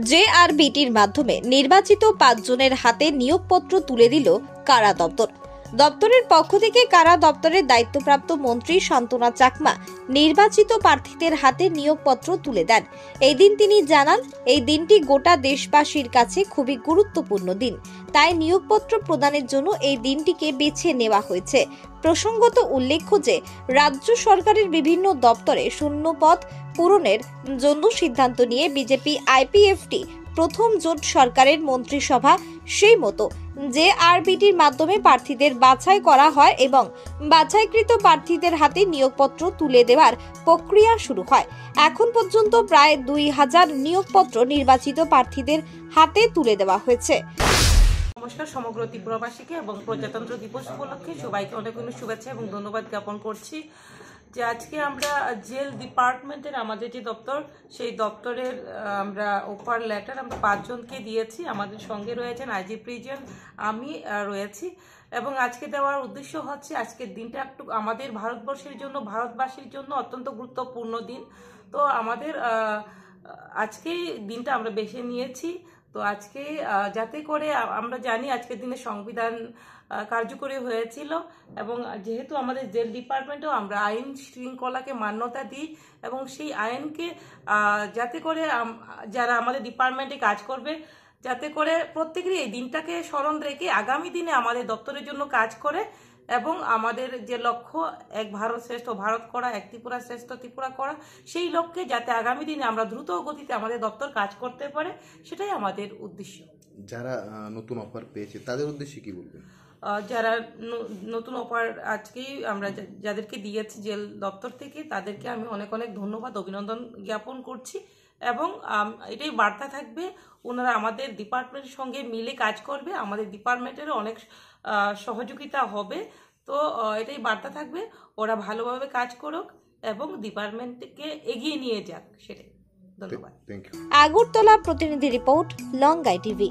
জেআরবিটির মাধ্যমে নির্বাচিত 5 জনের হাতে নিয়োগপত্র তুলে দিল কারা দপ্তর। দপ্তরের পক্ষ থেকে কারা দপ্তরের দায়িত্বপ্রাপ্ত মন্ত্রী শান্তনা চাকমা নির্বাচিত প্রার্থীদের হাতে নিয়োগপত্র তুলে দেন। এই দিন তিনি জানান, এই দিনটি গোটা দেশবাসীর কাছে খুবই গুরুত্বপূর্ণ দিন, তাই নিয়োগপত্র প্রদানের জন্য এই দিনটিকে বেছে নেওয়া হয়েছে। প্রসঙ্গত উল্লেখ্য যে রাজ্য সরকারের বিভিন্ন দপ্তরে শূন্য পদ পূরণের জন্য সিদ্ধান্ত নিয়ে বিজেপি আইপিএফটি প্রথম জোট সরকারের মন্ত্রিসভা সেই মতো জেআরবিটির মাধ্যমে প্রার্থীদের বাছাই করা হয় এবং বাছাইকৃত প্রার্থীদের হাতে নিয়োগপত্র তুলে দেওয়ার প্রক্রিয়া শুরু হয়। এখন পর্যন্ত প্রায় 2000 নিয়োগপত্র নির্বাচিত প্রার্থীদের হাতে তুলে দেওয়া হয়েছে। নমস্কার সমগ্র ত্রিপুরাবাসীকে এবং প্রজাতন্ত্র দিবস উপলক্ষে সবাইকে অনেক অনেক শুভেচ্ছা এবং ধন্যবাদ জ্ঞাপন করছি যে আজকে আমরা জেল ডিপার্টমেন্টের আমাদের যে দপ্তর সেই দপ্তরের আমরা অফার লেটার আমরা 5 জনকে দিয়েছি। আমাদের সঙ্গে রয়েছেন আইজি প্রিজন, আমি রয়েছি এবং আজকে দেওয়ার উদ্দেশ্য হচ্ছে আজকের দিনটা একটু আমাদের ভারতবর্ষের জন্য ভারতবাসীর জন্য অত্যন্ত গুরুত্বপূর্ণ দিন। তো আমাদের আজকে দিনটা আমরা বেছে নিয়েছি। তো আজকে যাতে করে আমরা জানি আজকের দিনে সংবিধান কার্যকরী হয়েছিল এবং যেহেতু আমাদের জেল ডিপার্টমেন্টেও আমরা আইন শৃঙ্খলাকে মান্যতা দিই এবং সেই আইনকে যাতে করে যারা আমাদের ডিপার্টমেন্টে কাজ করবে যাতে করে প্রত্যেকেরই এই দিনটাকে স্মরণ রেখে আগামী দিনে আমাদের দপ্তরের জন্য কাজ করে এবং আমাদের যে লক্ষ্য এক ভারত শ্রেষ্ঠ ভারত করা, এক ত্রিপুরা শ্রেষ্ঠ ত্রিপুরা করা, সেই লক্ষ্যে যাতে আগামী দিনে আমরা দ্রুত গতিতে আমাদের দপ্তর কাজ করতে পারে, সেটাই আমাদের উদ্দেশ্য। যারা নতুন অফার পেয়েছে তাদের উদ্দেশ্যে কি বলবেন? যারা নতুন অফার আজকেই আমরা যাদেরকে দিয়েছি জেল দপ্তর থেকে তাদেরকে আমি অনেক অনেক ধন্যবাদ অভিনন্দন জ্ঞাপন করছি এবং এটাই বার্তা থাকবে ওনারা আমাদের ডিপার্টমেন্টের সঙ্গে মিলে কাজ করবে, আমাদের ডিপার্টমেন্টেরও অনেক সহযোগিতা হবে। তো এটাই বার্তা থাকবে, ওরা ভালোভাবে কাজ করুক এবং ডিপার্টমেন্টকে এগিয়ে নিয়ে যাক, সেটাই। ধন্যবাদ। আগরতলা প্রতিনিধি রিপোর্ট, লঙ্গাই টিভি।